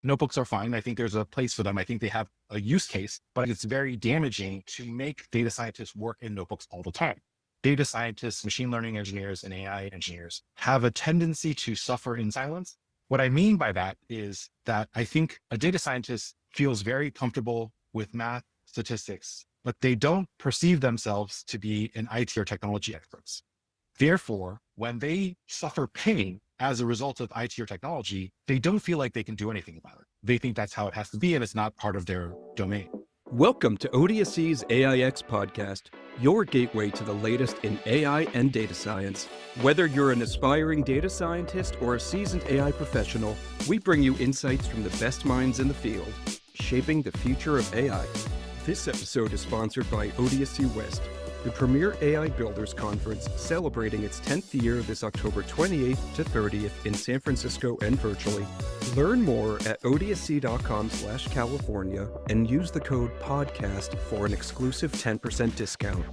Notebooks are fine. I think there's a place for them. I think they have a use case, but it's very damaging to make data scientists work in notebooks all the time. Data scientists, machine learning engineers, and AI engineers have a tendency to suffer in silence. What I mean by that is that I think a data scientist feels very comfortable with math, statistics, but they don't perceive themselves to be an IT or technology experts. Therefore, when they suffer pain as a result of IT or technology, they don't feel like they can do anything about it. They think that's how it has to be, and it's not part of their domain. Welcome to ODSC's AI Podcast, your gateway to the latest in AI and data science. Whether you're an aspiring data scientist or a seasoned AI professional, we bring you insights from the best minds in the field, shaping the future of AI. This episode is sponsored by ODSC West, the premier AI Builders Conference, celebrating its 10th year this October 28th to 30th in San Francisco and virtually. Learn more at odsc.com/California and use the code PODCAST for an exclusive 10% discount.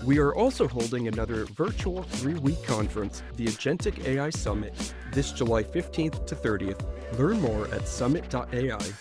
We are also holding another virtual 3-week conference, the Agentic AI Summit, this July 15th to 30th. Learn more at summit.ai.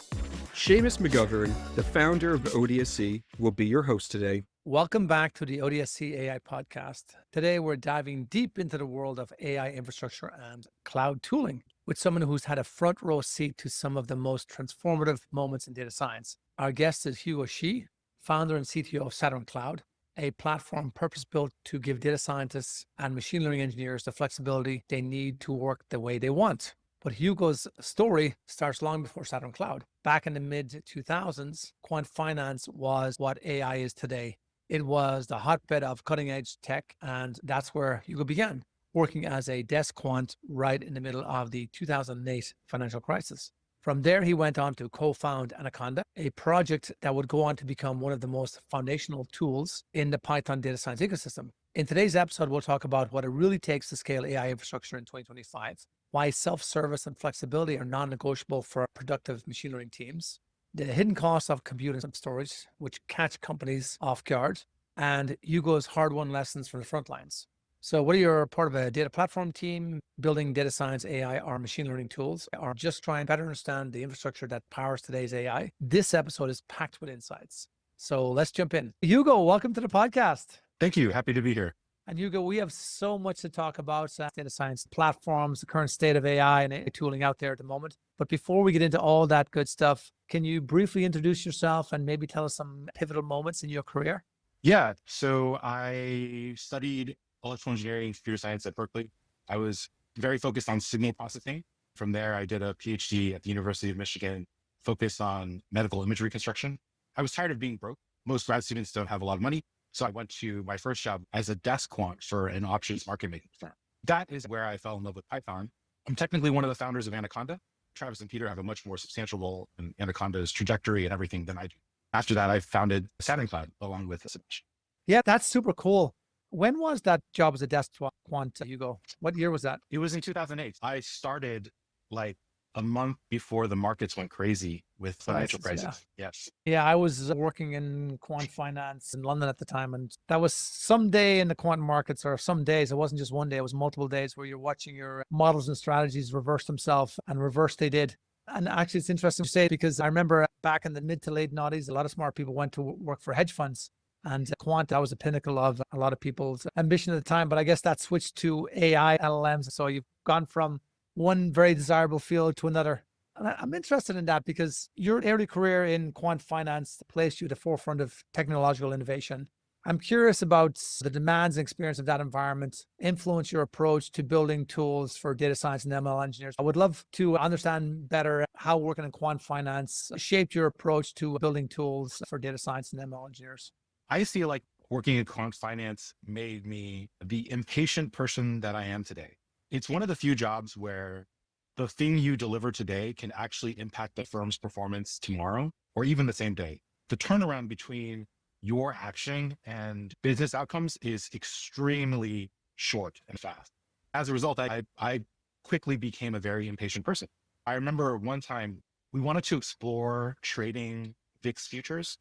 Sheamus McGovern, the founder of ODSC, will be your host today. Welcome back to the ODSC AI Podcast. Today, we're diving deep into the world of AI infrastructure and cloud tooling with someone who's had a front row seat to some of the most transformative moments in data science. Our guest is Hugo Shi, founder and CTO of Saturn Cloud, a platform purpose-built to give data scientists and machine learning engineers the flexibility they need to work the way they want. But Hugo's story starts long before Saturn Cloud. Back in the mid-2000s, quant finance was what AI is today. It was the hotbed of cutting-edge tech, and that's where Hugo began, working as a desk quant right in the middle of the 2008 financial crisis. From there, he went on to co-found Anaconda, a project that would go on to become one of the most foundational tools in the Python data science ecosystem. In today's episode, we'll talk about what it really takes to scale AI infrastructure in 2025, why self-service and flexibility are non-negotiable for productive machine learning teams, the hidden costs of compute and storage, which catch companies off guard, and Hugo's hard-won lessons from the front lines. So whether you're part of a data platform team, building data science, AI, or machine learning tools, or just trying to better understand the infrastructure that powers today's AI, this episode is packed with insights. So let's jump in. Hugo, welcome to the podcast. Thank you. Happy to be here. And Hugo, we have so much to talk about data science platforms, the current state of AI and AI tooling out there at the moment. But before we get into all that good stuff, can you briefly introduce yourself and maybe tell us some pivotal moments in your career? Yeah. So I studied electrical engineering and computer science at Berkeley. I was very focused on signal processing. From there, I did a PhD at the University of Michigan, focused on medical imagery construction. I was tired of being broke. Most grad students don't have a lot of money. So I went to my first job as a desk quant for an options market making firm. That is where I fell in love with Python. I'm technically one of the founders of Anaconda. Travis and Peter have a much more substantial role in Anaconda's trajectory and everything than I do. After that, I founded Saturn Cloud along with Sebastian. Yeah, that's super cool. When was that job as a desk quant, Hugo? What year was that? It was in 2008. I started like a month before the markets went crazy with financial crisis. Yeah. Yes. Yeah, I was working in quant finance in London at the time. And that was some day in the quant markets, or some days. It wasn't just one day, it was multiple days where you're watching your models and strategies reverse themselves, and reverse they did. And actually, it's interesting to say, because I remember back in the mid to late noughties, a lot of smart people went to work for hedge funds. And quant, that was the pinnacle of a lot of people's ambition at the time. But I guess that switched to AI, LLMs. So you've gone from one very desirable field to another. And I'm interested in that because your early career in quant finance placed you at the forefront of technological innovation. I'm curious about the demands and experience of that environment influence your approach to building tools for data science and ML engineers. I would love to understand better how working in quant finance shaped your approach to building tools for data science and ML engineers. I feel like working in quant finance made me the impatient person that I am today. It's one of the few jobs where the thing you deliver today can actually impact the firm's performance tomorrow or even the same day. The turnaround between your action and business outcomes is extremely short and fast. As a result, I quickly became a very impatient person. I remember one time we wanted to explore trading VIX futures,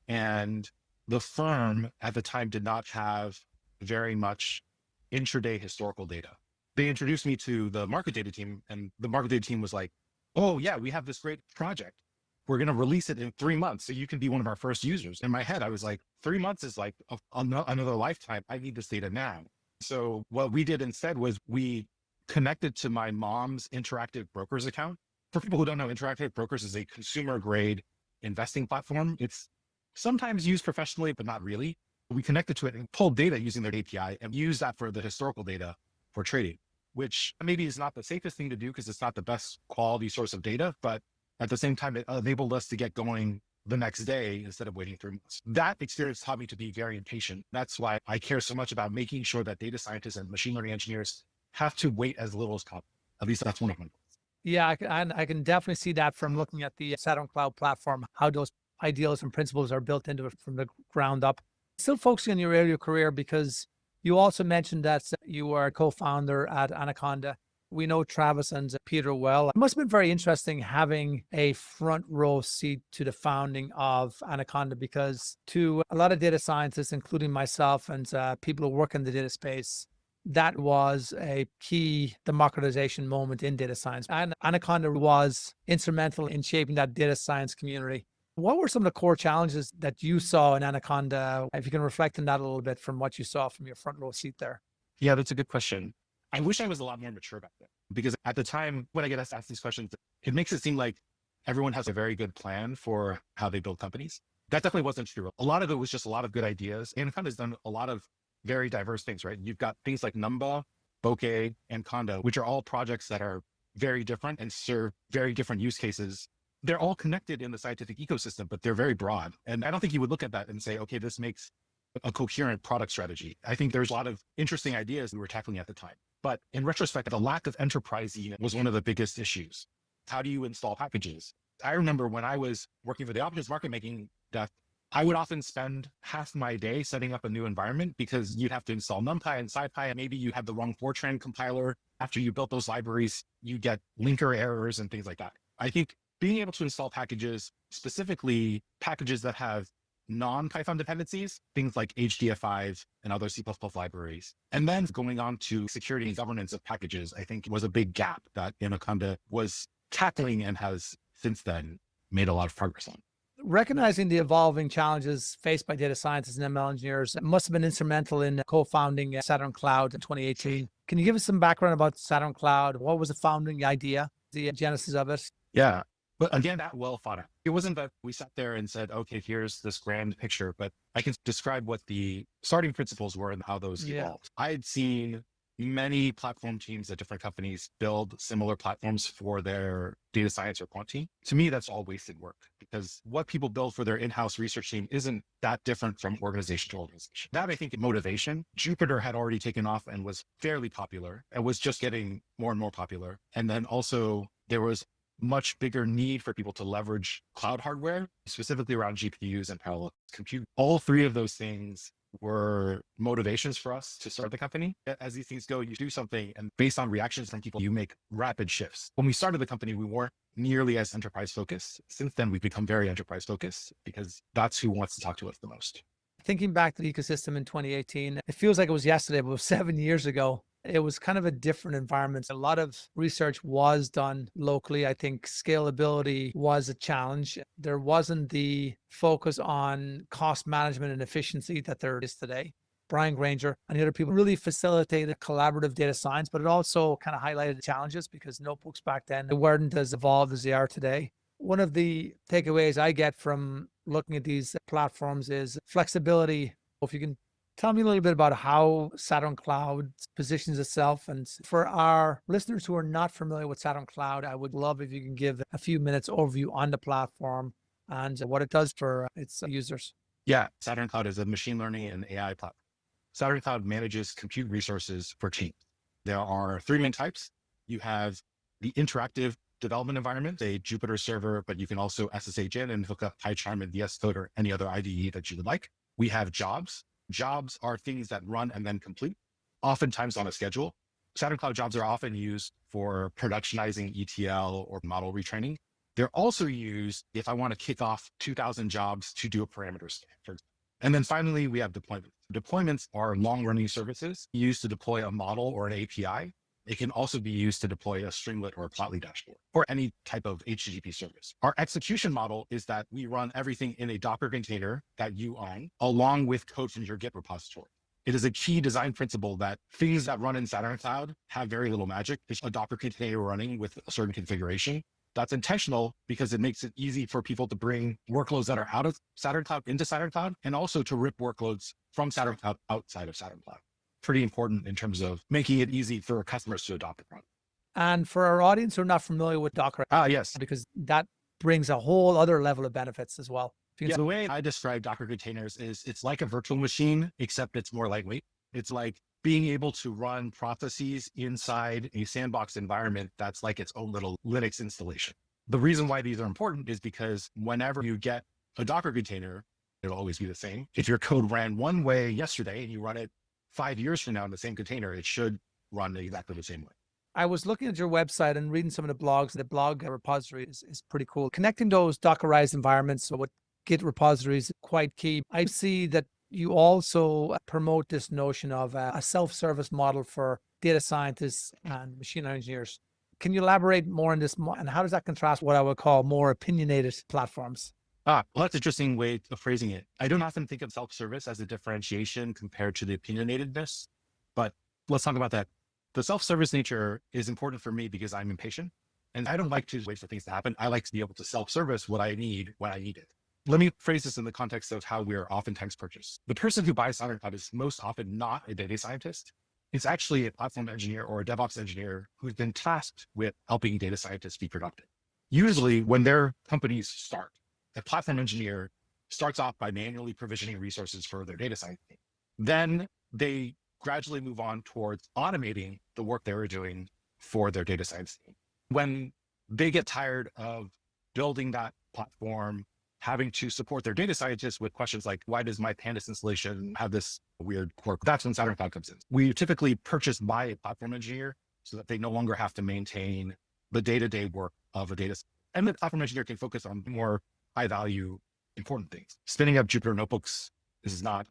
and the firm at the time did not have very much intraday historical data. They introduced me to the market data team, and the market data team was like, oh yeah, we have this great project. We're going to release it in 3 months. So you can be one of our first users. In my head, I was like, 3 months is like another lifetime. I need this data now. So what we did instead was we connected to my mom's Interactive Brokers account. For people who don't know, Interactive Brokers is a consumer grade investing platform. It's sometimes used professionally, but not really. We connected to it and pulled data using their API and used that for the historical data for trading, which maybe is not the safest thing to do because it's not the best quality source of data, but at the same time, it enabled us to get going the next day instead of waiting 3 months. That experience taught me to be very impatient. That's why I care so much about making sure that data scientists and machine learning engineers have to wait as little as possible. At least that's one of my goals. Yeah, I can definitely see that from looking at the Saturn Cloud platform, how those ideals and principles are built into it from the ground up. Still focusing on your earlier career, because you also mentioned that you were a co-founder at Anaconda. We know Travis and Peter well. It must have been very interesting having a front row seat to the founding of Anaconda, because to a lot of data scientists, including myself and people who work in the data space, that was a key democratization moment in data science. And Anaconda was instrumental in shaping that data science community. What were some of the core challenges that you saw in Anaconda? If you can reflect on that a little bit from what you saw from your front row seat there. Yeah, that's a good question. I wish I was a lot more mature back then, because at the time when I get asked these questions, it makes it seem like everyone has a very good plan for how they build companies. That definitely wasn't true. A lot of it was just a lot of good ideas. Anaconda has done a lot of very diverse things, right? You've got things like Numba, Bokeh, and Conda, which are all projects that are very different and serve very different use cases. They're all connected in the scientific ecosystem, but they're very broad. And I don't think you would look at that and say, okay, this makes a coherent product strategy. I think there's a lot of interesting ideas we were tackling at the time. But in retrospect, the lack of enterprise was one of the biggest issues. How do you install packages? I remember when I was working for the options market making desk, I would often spend half my day setting up a new environment because you'd have to install NumPy and SciPy, and maybe you had the wrong Fortran compiler. After you built those libraries, you get linker errors and things like that. I think being able to install packages, specifically packages that have non-Python dependencies, things like HDF5 and other C++ libraries, and then going on to security and governance of packages, I think was a big gap that Anaconda was tackling and has since then made a lot of progress on. Recognizing the evolving challenges faced by data scientists and ML engineers must have been instrumental in co-founding Saturn Cloud in 2018. Can you give us some background about Saturn Cloud? What was the founding idea, the genesis of it? Yeah. But again, that well thought out. It wasn't that we sat there and said, okay, here's this grand picture, but I can describe what the starting principles were and how those evolved. I had seen many platform teams at different companies build similar platforms for their data science or quant team. To me, that's all wasted work, because what people build for their in-house research team isn't that different from organization to organization. That, I think, motivation. Jupyter had already taken off and was fairly popular and was just getting more and more popular. And then also there was much bigger need for people to leverage cloud hardware, specifically around GPUs and parallel compute. All three of those things were motivations for us to start the company. As these things go, you do something, and based on reactions from people, you make rapid shifts. When we started the company, we weren't nearly as enterprise focused. Since then, we've become very enterprise focused because that's who wants to talk to us the most. Thinking back to the ecosystem in 2018, it feels like it was yesterday, but it was 7 years ago. It was kind of a different environment. A lot of research was done locally. I think scalability was a challenge. There wasn't the focus on cost management and efficiency that there is today. Brian Granger and the other people really facilitated collaborative data science, but it also kind of highlighted the challenges because notebooks back then weren't as evolved as they are today. One of the takeaways I get from looking at these platforms is flexibility. If you can tell me a little bit about how Saturn Cloud positions itself. And for our listeners who are not familiar with Saturn Cloud, I would love if you can give a few minutes overview on the platform and what it does for its users. Yeah, Saturn Cloud is a machine learning and AI platform. Saturn Cloud manages compute resources for teams. There are three main types. You have the interactive development environment, a Jupyter server, but you can also SSH in and hook up PyCharm and VS Code or any other IDE that you would like. We have jobs. Jobs are things that run and then complete, oftentimes on a schedule. Saturn Cloud jobs are often used for productionizing ETL or model retraining. They're also used if I want to kick off 2,000 jobs to do a parameter scan. And then finally, we have deployments. Deployments are long-running services used to deploy a model or an API It can also be used to deploy a Streamlit or a Plotly dashboard or any type of HTTP service. Our execution model is that we run everything in a Docker container that you own, along with code from your Git repository. It is a key design principle that things that run in Saturn Cloud have very little magic. It's a Docker container running with a certain configuration. That's intentional because it makes it easy for people to bring workloads that are out of Saturn Cloud into Saturn Cloud, and also to rip workloads from Saturn Cloud outside of Saturn Cloud. Pretty important in terms of making it easy for customers to adopt the product. And for our audience who are not familiar with Docker, Yes. because that brings a whole other level of benefits as well. Yeah, the way I describe Docker containers is it's like a virtual machine, except it's more lightweight. It's like being able to run processes inside a sandbox environment that's like its own little Linux installation. The reason why these are important is because whenever you get a Docker container, it'll always be the same. If your code ran one way yesterday and you run it 5 years from now in the same container, it should run exactly the same way. I was looking at your website and reading some of the blogs. The blog repository is pretty cool. Connecting those Dockerized environments with Git repositories is quite key. I see that you also promote this notion of a self-service model for data scientists and machine learning engineers. Can you elaborate more on this, and how does that contrast what I would call more opinionated platforms? Well, that's an interesting way of phrasing it. I don't often think of self-service as a differentiation compared to the opinionatedness, but let's talk about that. The self-service nature is important for me because I'm impatient and I don't like to wait for things to happen. I like to be able to self-service what I need when I need it. Let me phrase this in the context of how we're oftentimes purchased. The person who buys Saturn Cloud is most often not a data scientist. It's actually a platform engineer or a DevOps engineer who's been tasked with helping data scientists be productive. Usually when their companies start, a platform engineer starts off by manually provisioning resources for their data science team. Then they gradually move on towards automating the work they were doing for their data science team. When they get tired of building that platform, having to support their data scientists with questions like, why does my Pandas installation have this weird quirk? That's when Saturn Cloud comes in. We typically purchase by a platform engineer so that they no longer have to maintain the day-to-day work of a data. And the platform engineer can focus on more high value, important things. Spinning up Jupyter notebooks is not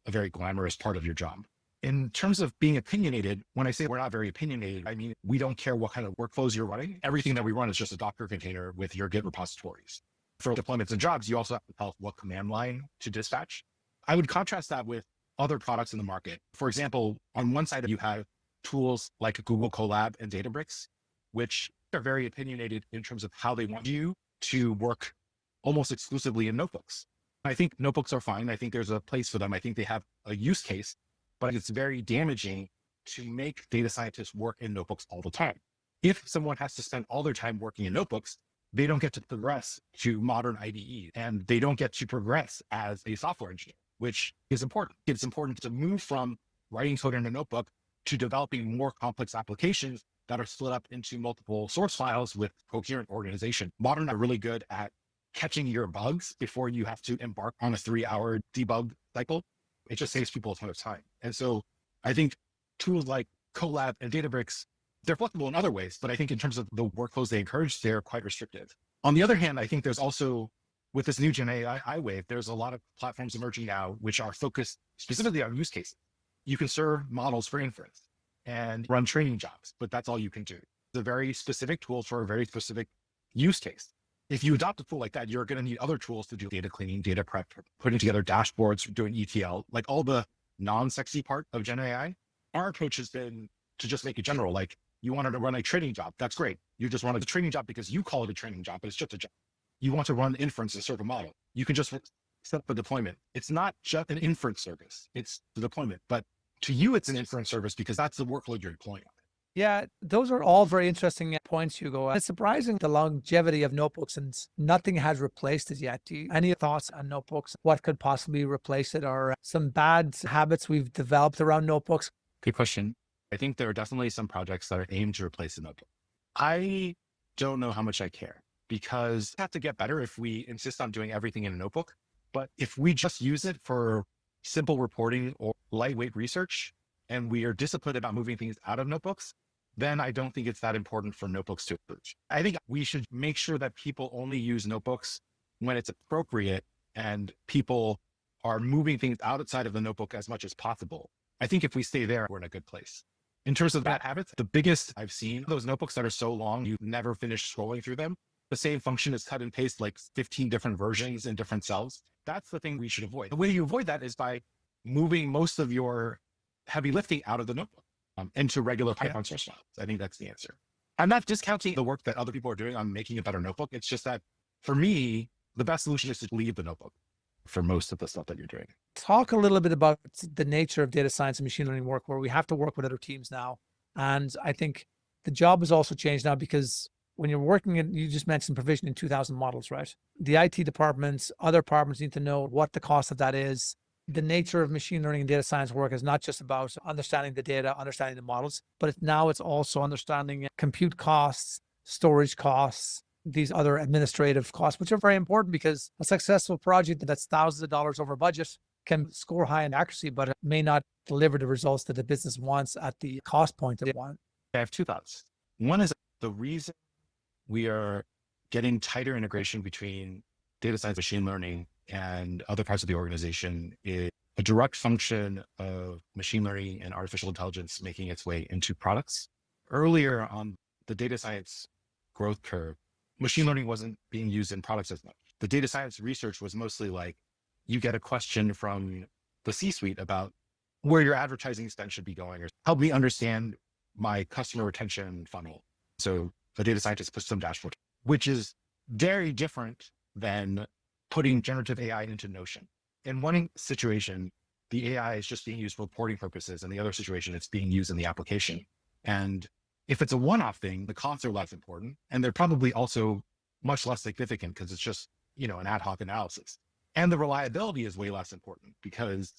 a very glamorous part of your job. In terms of being opinionated, when I say we're not very opinionated, I mean, we don't care what kind of workflows you're running. Everything that we run is just a Docker container with your Git repositories. For deployments and jobs, you also have to tell what command line to dispatch. I would contrast that with other products in the market. For example, on one side, you have tools like Google Colab and Databricks, which are very opinionated in terms of how they want you to work almost exclusively in notebooks. I think notebooks are fine. I think there's a place for them. I think they have a use case, but it's very damaging to make data scientists work in notebooks all the time. If someone has to spend all their time working in notebooks, they don't get to progress to modern IDEs, and they don't get to progress as a software engineer, which is important. It's important to move from writing code in a notebook to developing more complex applications that are split up into multiple source files with coherent organization. Modern are really good at catching your bugs before you have to embark on a 3-hour debug cycle. It just saves people a ton of time. And so I think tools like Colab and Databricks, they're flexible in other ways, but I think in terms of the workflows they encourage, they're quite restrictive. On the other hand, I think there's also, with this new Gen AI wave, there's a lot of platforms emerging now, which are focused specifically on use cases. You can serve models for inference and run training jobs, but that's all you can do. It's a very specific tool for a very specific use case. If you adopt a tool like that, you're going to need other tools to do data cleaning, data prep, putting together dashboards, doing ETL, like all the non-sexy part of Gen AI. Our approach has been to just make it general. Like, you wanted to run a training job. That's great. You just run a training job because you call it a training job, but it's just a job. You want to run inference and serve a model. You can just set up a deployment. It's not just an inference service. It's the deployment, but to you, it's an inference service because that's the workload you're deploying on. Yeah, those are all very interesting points, Hugo. It's surprising the longevity of notebooks, and nothing has replaced it yet. Any thoughts on notebooks? What could possibly replace it, or some bad habits we've developed around notebooks? Good question. I think there are definitely some projects that are aimed to replace a notebook. I don't know how much I care, because we have to get better if we insist on doing everything in a notebook. But if we just use it for simple reporting or lightweight research, and we are disciplined about moving things out of notebooks, then I don't think it's that important for notebooks to emerge. I think we should make sure that people only use notebooks when it's appropriate and people are moving things outside of the notebook as much as possible. I think if we stay there, we're in a good place. In terms of bad habits, the biggest I've seen, those notebooks that are so long, you never finish scrolling through them. The same function is cut and paste like 15 different versions in different cells. That's the thing we should avoid. The way you avoid that is by moving most of your heavy lifting out of the notebook into regular Python source files. I think that's the answer. I'm not discounting the work that other people are doing on making a better notebook. It's just that for me, the best solution is to leave the notebook for most of the stuff that you're doing. Talk a little bit about the nature of data science and machine learning work, where we have to work with other teams now. And I think the job has also changed now, because when you're working in, you just mentioned provisioning 2,000 models, right? The IT departments, other departments need to know what the cost of that is. The nature of machine learning and data science work is not just about understanding the data, understanding the models, but now it's also understanding compute costs, storage costs, these other administrative costs, which are very important, because a successful project that's thousands of dollars over budget can score high in accuracy, but it may not deliver the results that the business wants at the cost point they want. I have two thoughts. One is the reason we are getting tighter integration between data science, machine learning, and other parts of the organization is a direct function of machine learning and artificial intelligence making its way into products. Earlier on the data science growth curve, machine learning wasn't being used in products as much. The data science research was mostly like, you get a question from the C-suite about where your advertising spend should be going, or help me understand my customer retention funnel. So the data scientist puts some dashboard, which is very different than putting generative AI into Notion. In one situation, the AI is just being used for reporting purposes. And the other situation, it's being used in the application. And if it's a one-off thing, the costs are less important. And they're probably also much less significant because it's just, an ad hoc analysis. And the reliability is way less important because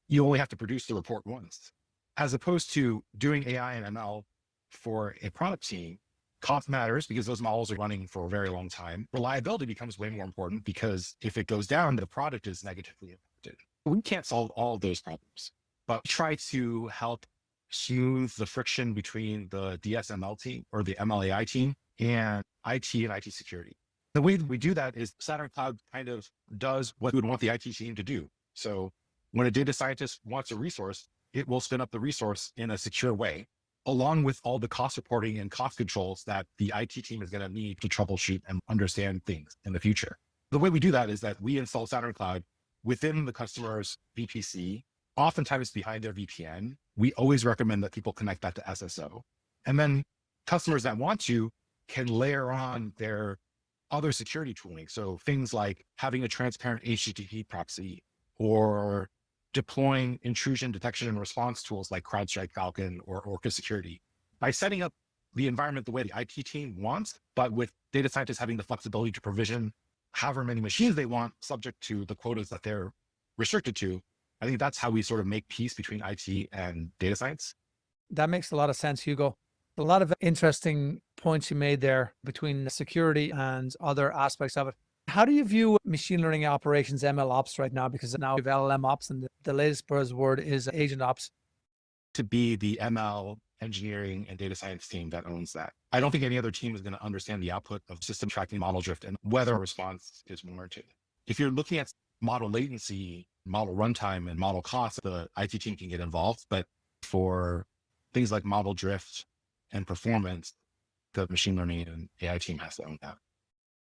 you only have to produce the report once. As opposed to doing AI and ML for a product team, cost matters because those models are running for a very long time. Reliability becomes way more important because if it goes down, the product is negatively impacted. We can't solve all of those problems, but we try to help smooth the friction between the DSML team or the MLAI team and IT security. The way that we do that is Saturn Cloud kind of does what we would want the IT team to do. So when a data scientist wants a resource, it will spin up the resource in a secure way, along with all the cost reporting and cost controls that the IT team is going to need to troubleshoot and understand things in the future. The way we do that is that we install Saturn Cloud within the customer's VPC, oftentimes behind their VPN. We always recommend that people connect that to SSO. And then customers that want to can layer on their other security tooling. So things like having a transparent HTTP proxy or deploying intrusion detection and response tools like CrowdStrike, Falcon, or Orca Security. By setting up the environment the way the IT team wants, but with data scientists having the flexibility to provision however many machines they want, subject to the quotas that they're restricted to, I think that's how we sort of make peace between IT and data science. That makes a lot of sense, Hugo. A lot of interesting points you made there between security and other aspects of it. How do you view machine learning operations, ML ops right now? Because now we have LLM ops and the latest buzzword is agent ops. To be the ML engineering and data science team that owns that. I don't think any other team is going to understand the output of system tracking model drift and whether a response is warranted. If you're looking at model latency, model runtime, and model costs, the IT team can get involved. But for things like model drift and performance, the machine learning and AI team has to own that.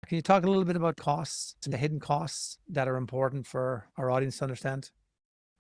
Can you talk a little bit about costs, the hidden costs that are important for our audience to understand?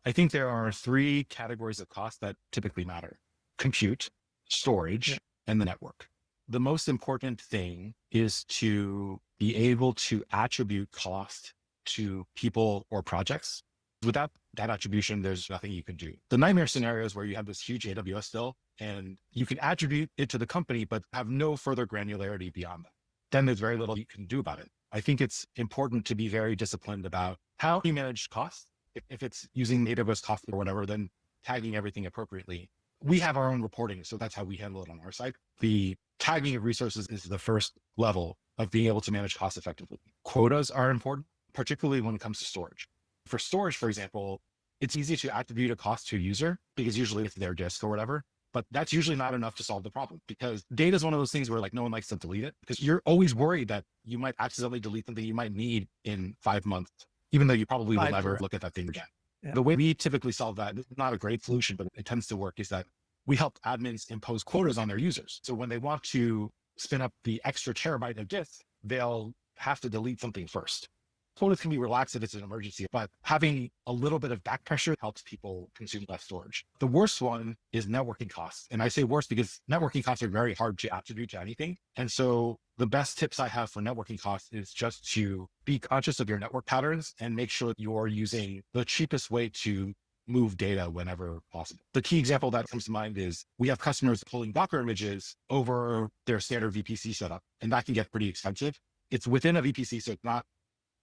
I think there are three categories of costs that typically matter: compute, storage, and the network. The most important thing is to be able to attribute cost to people or projects. Without that attribution, there's nothing you can do. The nightmare scenarios where you have this huge AWS bill and you can attribute it to the company, but have no further granularity beyond that. Then there's very little you can do about it. I think it's important to be very disciplined about how you manage costs. If it's using AWS cost or whatever, then tagging everything appropriately. We have our own reporting, so that's how we handle it on our side. The tagging of resources is the first level of being able to manage costs effectively. Quotas are important, particularly when it comes to storage. For storage, for example, it's easy to attribute a cost to a user because usually it's their disk or whatever, but that's usually not enough to solve the problem because data is one of those things where like no one likes to delete it because you're always worried that you might accidentally delete something you might need in 5 months, even though you probably will never look at that thing again. Yeah. The way we typically solve that, it's not a great solution, but it tends to work, is that we help admins impose quotas on their users. So when they want to spin up the extra terabyte of disk, they'll have to delete something first. Quotas can be relaxed if it's an emergency, but having a little bit of back pressure helps people consume less storage. The worst one is networking costs. And I say worst because networking costs are very hard to attribute to anything. And so the best tips I have for networking costs is just to be conscious of your network patterns and make sure you're using the cheapest way to move data whenever possible. The key example that comes to mind is we have customers pulling Docker images over their standard VPC setup, and that can get pretty expensive. It's within a VPC, so it's not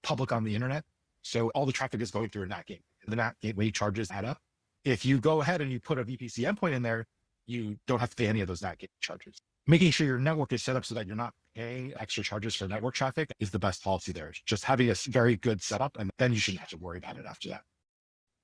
public on the internet. So all the traffic is going through a NAT gateway. The NAT gateway charges add up. If you go ahead and you put a VPC endpoint in there, you don't have to pay any of those NAT gateway charges. Making sure your network is set up so that you're not paying extra charges for network traffic is the best policy there. Just having a very good setup, and then you shouldn't have to worry about it after that.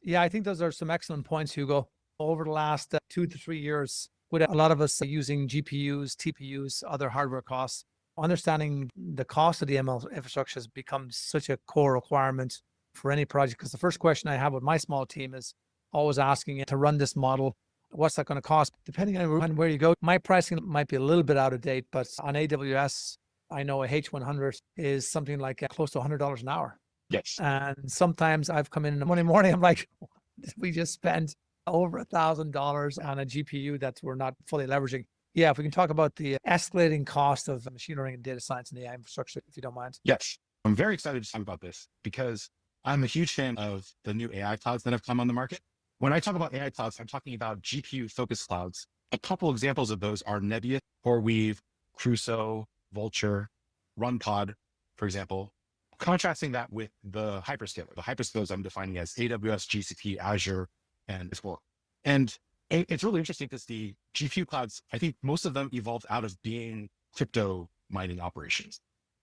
Yeah, I think those are some excellent points, Hugo. Over the last 2 to 3 years, with a lot of us using GPUs, TPUs, other hardware costs, understanding the cost of the ML infrastructure has become such a core requirement for any project. Because the first question I have with my small team is always asking to run this model, what's that going to cost? Depending on where you go, my pricing might be a little bit out of date, but on AWS, I know a H100 is something like close to $100 an hour. Yes. And sometimes I've come in the Monday morning, I'm like, we just spent over $1,000 on a GPU that we're not fully leveraging. Yeah, if we can talk about the escalating cost of machine learning and data science and AI infrastructure, if you don't mind. Yes. I'm very excited to talk about this because I'm a huge fan of the new AI clouds that have come on the market. When I talk about AI clouds, I'm talking about GPU-focused clouds. A couple examples of those are Nebius, CoreWeave, Crusoe, Vulture, RunPod, for example. Contrasting that with the hyperscaler. The hyperscalers I'm defining as AWS, GCP, Azure, and as well. And it's really interesting because the GPU clouds, I think most of them evolved out of being crypto mining operations.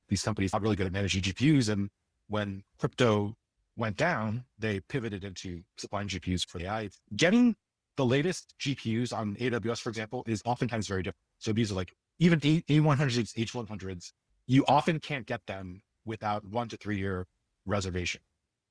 These companies are really good at managing GPUs. And when crypto went down, they pivoted into supplying GPUs for AI. Getting the latest GPUs on AWS, for example, is oftentimes very different. So these are like even A100s, H100s, you often can't get them without 1 to 3 year reservation.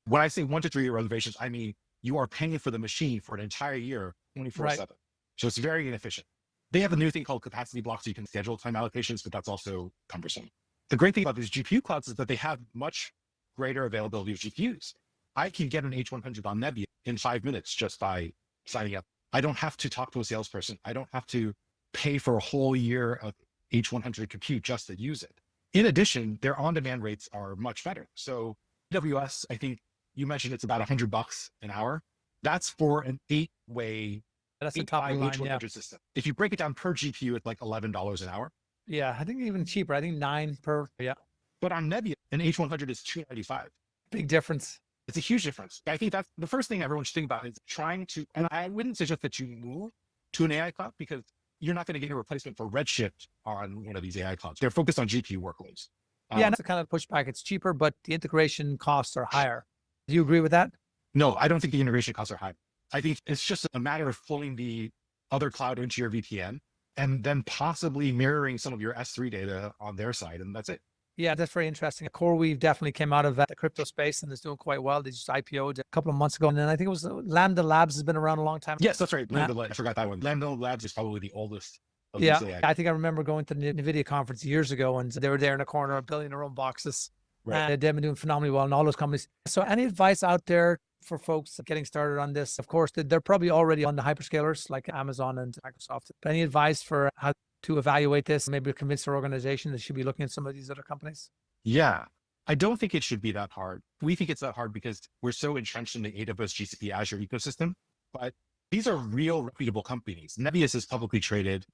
When I say 1 to 3 year reservations, I mean, you are paying for the machine for an entire year, 24/7. Right. So it's very inefficient. They have a new thing called capacity blocks. So you can schedule time allocations, but that's also cumbersome. The great thing about these GPU clouds is that they have much greater availability of GPUs. I can get an H100 on Nebius in 5 minutes just by signing up. I don't have to talk to a salesperson. I don't have to pay for a whole year of H100 compute just to use it. In addition, their on-demand rates are much better. So AWS, I think you mentioned it's about $100 an hour. That's for an 8-way, that's the top line, H100 system. If you break it down per GPU, it's like $11 an hour. Yeah, I think even cheaper. I think 9 per, yeah. But on Nebius, an H100 is $295. Big difference. It's a huge difference. I think that's the first thing everyone should think about is trying to, and I wouldn't suggest that you move to an AI cloud because you're not going to get a replacement for Redshift on one of these AI clouds. They're focused on GPU workloads. Yeah, and that's a kind of pushback. It's cheaper, but the integration costs are higher. Do you agree with that? No, I don't think the integration costs are high. I think it's just a matter of pulling the other cloud into your VPN and then possibly mirroring some of your S3 data on their side, and that's it. Yeah, that's very interesting. CoreWeave definitely came out of the crypto space and is doing quite well. They just IPO'd a couple of months ago. And then I think it was Lambda Labs has been around a long time. Yes, that's right. I forgot that one. Lambda Labs is probably the oldest. Yeah, I think I remember going to the NVIDIA conference years ago and they were there in a corner building their own boxes. Right. And they've been doing phenomenally well in all those companies. So any advice out there for folks getting started on this? Of course, they're probably already on the hyperscalers like Amazon and Microsoft. But any advice for how to evaluate this, maybe convince their organization that should be looking at some of these other companies? Yeah, I don't think it should be that hard. We think it's that hard because we're so entrenched in the AWS, GCP, Azure ecosystem, but these are real reputable companies. Nebius is publicly traded.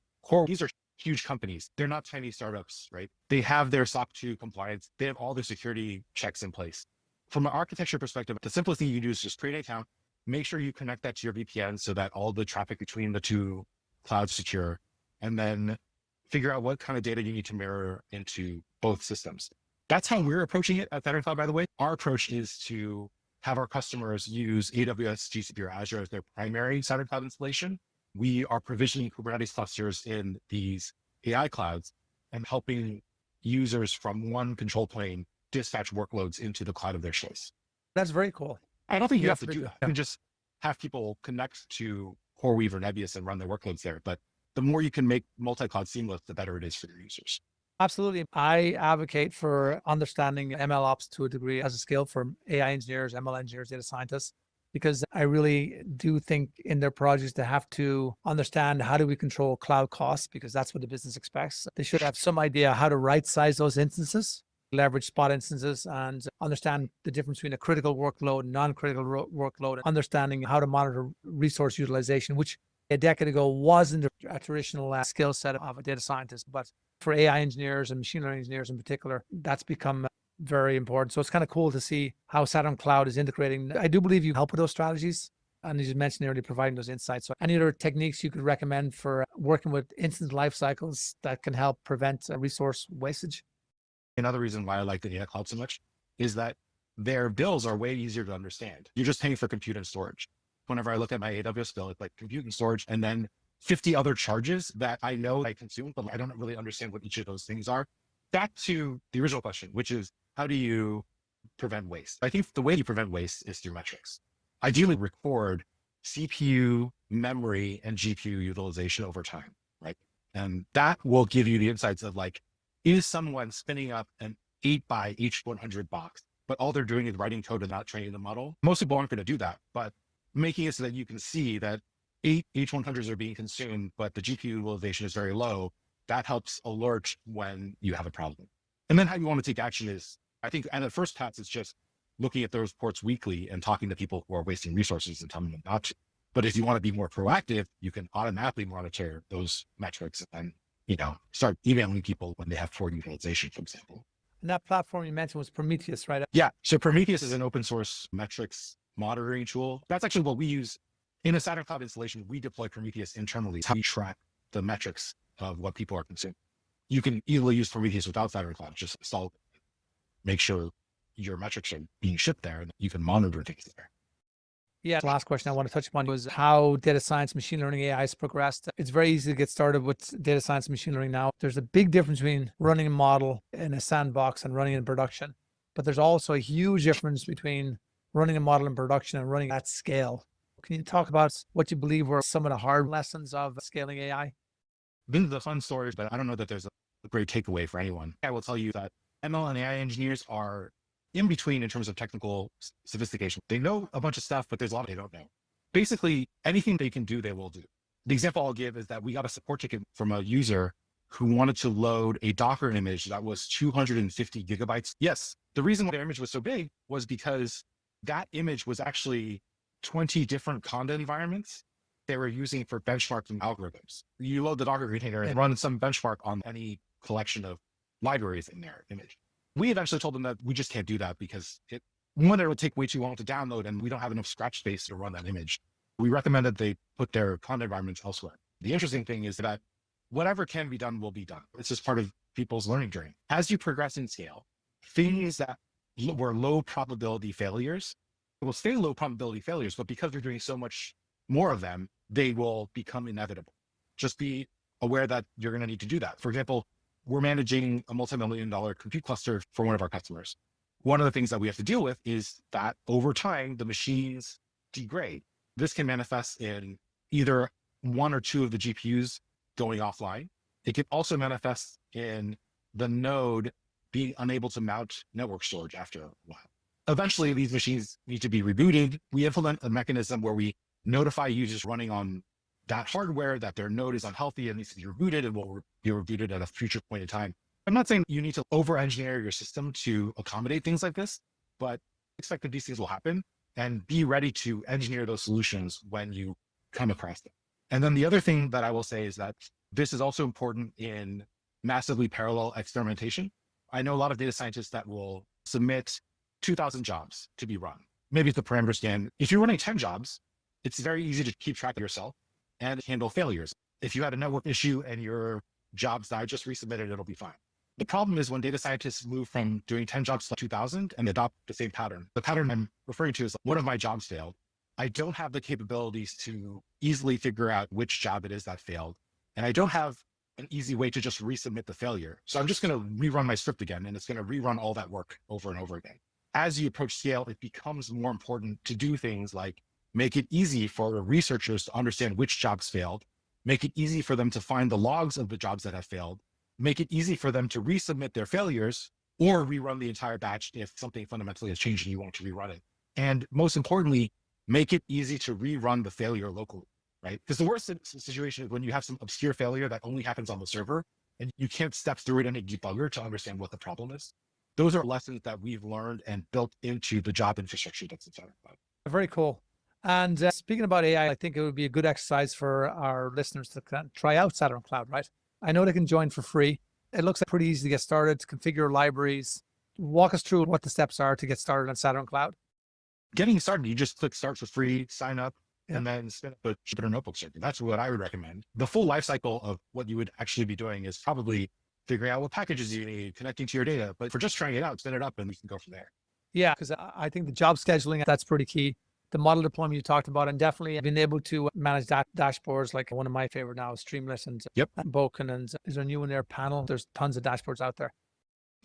These are huge companies. They're not tiny startups, right? They have their SOC 2 compliance. They have all their security checks in place. From an architecture perspective, the simplest thing you can do is just create an account, make sure you connect that to your VPN so that all the traffic between the two clouds secure, and then figure out what kind of data you need to mirror into both systems. That's how we're approaching it at Saturn Cloud, by the way. Our approach is to have our customers use AWS, GCP, or Azure as their primary Saturn Cloud installation. We are provisioning Kubernetes clusters in these AI clouds and helping users from one control plane dispatch workloads into the cloud of their choice. That's very cool. I don't think you have to do that. You can just have people connect to CoreWeave or Nebius and run their workloads there. But the more you can make multi-cloud seamless, the better it is for your users. Absolutely. I advocate for understanding ML ops to a degree as a skill for AI engineers, ML engineers, data scientists, because I really do think in their projects they have to understand how do we control cloud costs, because that's what the business expects. They should have some idea how to right size those instances, leverage spot instances, and understand the difference between a critical workload and non-critical workload, and understanding how to monitor resource utilization, which a decade ago wasn't a traditional skill set of a data scientist. But for AI engineers and machine learning engineers in particular, that's become very important. So it's kind of cool to see how Saturn Cloud is integrating. I do believe you help with those strategies. And as you mentioned earlier, providing those insights. So any other techniques you could recommend for working with instance life cycles that can help prevent resource wastage? Another reason why I like the AI cloud so much is that their bills are way easier to understand. You're just paying for compute and storage. Whenever I look at my AWS bill, it's like compute and storage, and then 50 other charges that I know I consume, but I don't really understand what each of those things are. Back to the original question, which is how do you prevent waste? I think the way you prevent waste is through metrics. Ideally record CPU, memory, and GPU utilization over time, right? And that will give you the insights of like, is someone spinning up an 8 by H100 box, but all they're doing is writing code and not training the model? Most people aren't going to do that, but making it so that you can see that 8 H100s are being consumed, but the GPU utilization is very low, that helps alert when you have a problem. And then how you want to take action is, I think, and at first pass, it's just looking at those reports weekly and talking to people who are wasting resources and telling them not to. But if you want to be more proactive, you can automatically monitor those metrics and, start emailing people when they have poor utilization, for example. And that platform you mentioned was Prometheus, right? Yeah. So Prometheus is an open source metrics monitoring tool. That's actually what we use in a Saturn Cloud installation. We deploy Prometheus internally. It's how we track the metrics of what people are consuming. You can easily use Prometheus without Saturn Cloud. Just install it, make sure your metrics are being shipped there, and you can monitor things there. Yeah. The last question I want to touch upon was how data science, machine learning, AI has progressed. It's very easy to get started with data science and machine learning now. There's a big difference between running a model in a sandbox and running in production. But there's also a huge difference between running a model in production and running at scale. Can you talk about what you believe were some of the hard lessons of scaling AI? These are the fun stories, but I don't know that there's a great takeaway for anyone. I will tell you that ML and AI engineers are in between in terms of technical sophistication. They know a bunch of stuff, but there's a lot they don't know. Basically, anything they can do, they will do. The example I'll give is that we got a support ticket from a user who wanted to load a Docker image that was 250 gigabytes. Yes, the reason their image was so big was because that image was actually 20 different Conda environments they were using for benchmarking algorithms. You load the Docker container and run some benchmark on any collection of libraries in their image. We eventually told them that we just can't do that because it would take way too long to download and we don't have enough scratch space to run that image. We recommended they put their Conda environments elsewhere. The interesting thing is that whatever can be done will be done. It's just part of people's learning journey. As you progress in scale, things that were low probability failures will stay low probability failures, but because you're doing so much more of them, they will become inevitable. Just be aware that you're going to need to do that. For example, we're managing a multi-million-dollar compute cluster for one of our customers. One of the things that we have to deal with is that over time, the machines degrade. This can manifest in either one or two of the GPUs going offline. It can also manifest in the node being unable to mount network storage after a while. Eventually, these machines need to be rebooted. We implement a mechanism where we notify users running on that hardware that their node is unhealthy and needs to be rebooted and will be rebooted at a future point in time. I'm not saying you need to over-engineer your system to accommodate things like this, but expect that these things will happen and be ready to engineer those solutions when you come across them. And then the other thing that I will say is that this is also important in massively parallel experimentation. I know a lot of data scientists that will submit 2,000 jobs to be run. Maybe it's the parameter scan. If you're running 10 jobs, it's very easy to keep track of yourself and handle failures. If you had a network issue and your jobs died, just resubmit it, it'll be fine. The problem is when data scientists move from doing 10 jobs to 2,000 and adopt the same pattern. The pattern I'm referring to is one of my jobs failed. I don't have the capabilities to easily figure out which job it is that failed. And I don't have an easy way to just resubmit the failure. So I'm just going to rerun my script again, and it's going to rerun all that work over and over again. As you approach scale, it becomes more important to do things like make it easy for researchers to understand which jobs failed, make it easy for them to find the logs of the jobs that have failed, make it easy for them to resubmit their failures or rerun the entire batch if something fundamentally has changed and you want to rerun it. And most importantly, make it easy to rerun the failure locally, right? Because the worst situation is when you have some obscure failure that only happens on the server and you can't step through it in a debugger to understand what the problem is. Those are lessons that we've learned and built into the job infrastructure that's in Saturn Cloud. Very cool. And speaking about AI, I think it would be a good exercise for our listeners to try out Saturn Cloud, right? I know they can join for free. It looks pretty easy to get started, to configure libraries. Walk us through what the steps are to get started on Saturn Cloud. Getting started, you just click start for free, sign up, and then spin up a Jupyter Notebook server. That's what I would recommend. The full life cycle of what you would actually be doing is probably figuring out what packages you need, connecting to your data. But for just trying it out, spin it up, and we can go from there. Yeah, because I think the job scheduling, that's pretty key. The model deployment you talked about, and definitely being able to manage that dashboards, like one of my favorite now is Streamlit and Boken, and is there a new one there, Panel? There's tons of dashboards out there.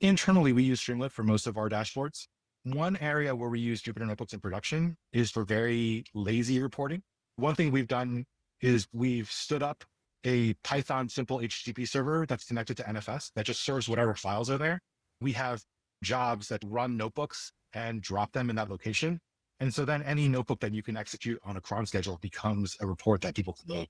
Internally, we use Streamlit for most of our dashboards. One area where we use Jupyter Notebooks in production is for very lazy reporting. One thing we've done is we've stood up a Python simple HTTP server that's connected to NFS that just serves whatever files are there. We have jobs that run notebooks and drop them in that location. And so then any notebook that you can execute on a cron schedule becomes a report that people can load.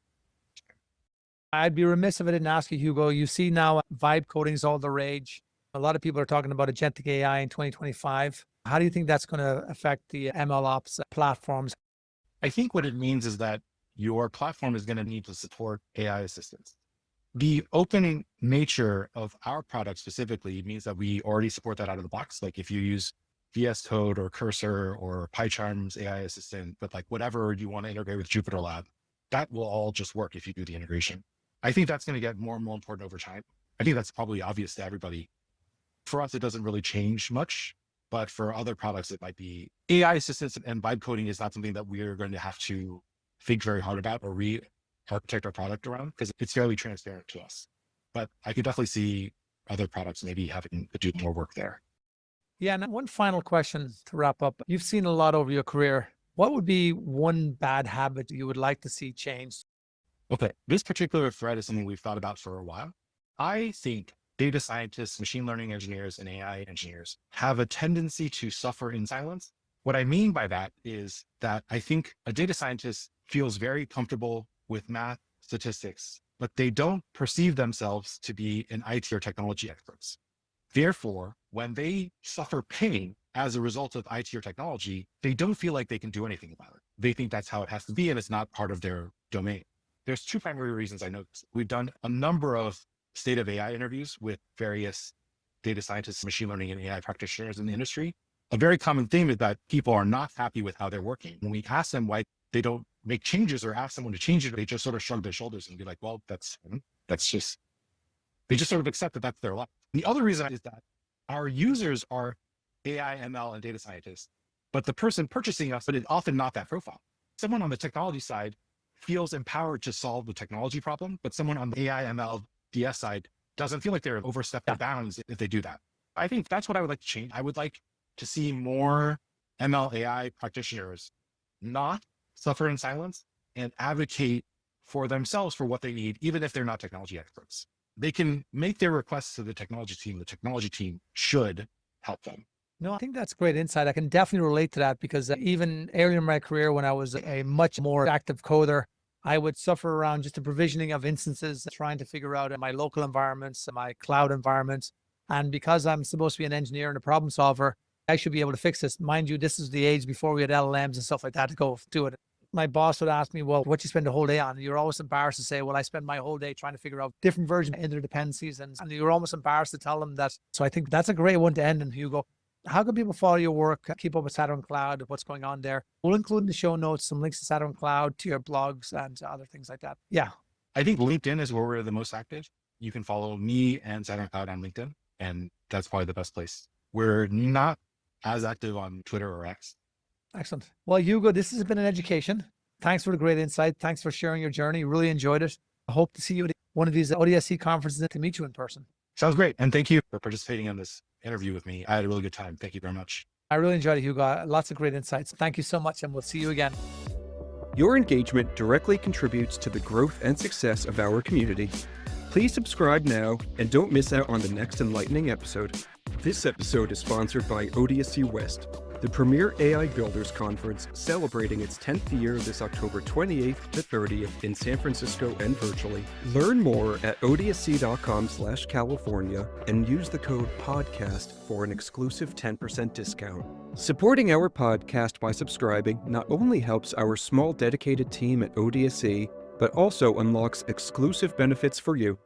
I'd be remiss if I didn't ask you, Hugo, you see now vibe coding is all the rage. A lot of people are talking about Agentic AI in 2025. How do you think that's going to affect the MLOps platforms? I think what it means is that your platform is going to need to support AI assistance. The open nature of our product specifically means that we already support that out of the box. Like if you use VS Code or Cursor or PyCharm's AI assistant, but like whatever you want to integrate with Jupyter Lab, that will all just work if you do the integration. I think that's going to get more and more important over time. I think that's probably obvious to everybody. For us, it doesn't really change much, but for other products, it might be AI assistance and vibe coding is not something that we're going to have to think very hard about or re-architect our product around because it's fairly transparent to us. But I could definitely see other products maybe having to do more work there. Yeah, and one final question to wrap up. You've seen a lot over your career. What would be one bad habit you would like to see changed? Okay, this particular thread is something we've thought about for a while. I think data scientists, machine learning engineers, and AI engineers have a tendency to suffer in silence. What I mean by that is that I think a data scientist feels very comfortable with math, statistics, but they don't perceive themselves to be an IT or technology experts. Therefore, when they suffer pain as a result of IT or technology, they don't feel like they can do anything about it. They think that's how it has to be, and it's not part of their domain. There's two primary reasons I know this. We've done a number of state of AI interviews with various data scientists, machine learning, and AI practitioners in the industry. A very common theme is that people are not happy with how they're working. When we ask them why they don't make changes or ask someone to change it, they just sort of shrug their shoulders and be like, well, that's just, they just sort of accept that that's their life. The other reason is that our users are AI, ML, and data scientists, but the person purchasing us is often not that profile. Someone on the technology side feels empowered to solve the technology problem, but someone on the AI, ML, DS side doesn't feel like they're overstepped their bounds if they do that. I think that's what I would like to change. I would like to see more ML AI practitioners not suffer in silence and advocate for themselves for what they need, even if they're not technology experts. They can make their requests to the technology team. The technology team should help them. No, I think that's great insight. I can definitely relate to that because even earlier in my career, when I was a much more active coder, I would suffer around just the provisioning of instances, trying to figure out my local environments, my cloud environments. And because I'm supposed to be an engineer and a problem solver, I should be able to fix this. Mind you, this is the age before we had LLMs and stuff like that to go do it. My boss would ask me, well, what you spend the whole day on? And you're always embarrassed to say, well, I spend my whole day trying to figure out different versions of interdependencies. And you're almost embarrassed to tell them that. So I think that's a great one to end in, Hugo. How can people follow your work, keep up with Saturn Cloud, what's going on there? We'll include in the show notes some links to Saturn Cloud, to your blogs and other things like that. Yeah. I think LinkedIn is where we're the most active. You can follow me and Saturn Cloud on LinkedIn, and that's probably the best place. We're not as active on Twitter or X. Excellent. Well, Hugo, this has been an education. Thanks for the great insight. Thanks for sharing your journey. Really enjoyed it. I hope to see you at one of these ODSC conferences and to meet you in person. Sounds great. And thank you for participating in this interview with me. I had a really good time. Thank you very much. I really enjoyed it, Hugo. Lots of great insights. Thank you so much, and we'll see you again. Your engagement directly contributes to the growth and success of our community. Please subscribe now and don't miss out on the next enlightening episode. This episode is sponsored by ODSC West, the premier AI Builders Conference celebrating its 10th year this October 28th to 30th in San Francisco and virtually. Learn more at odsc.com/California and use the code PODCAST for an exclusive 10% discount. Supporting our podcast by subscribing not only helps our small dedicated team at ODSC, but also unlocks exclusive benefits for you.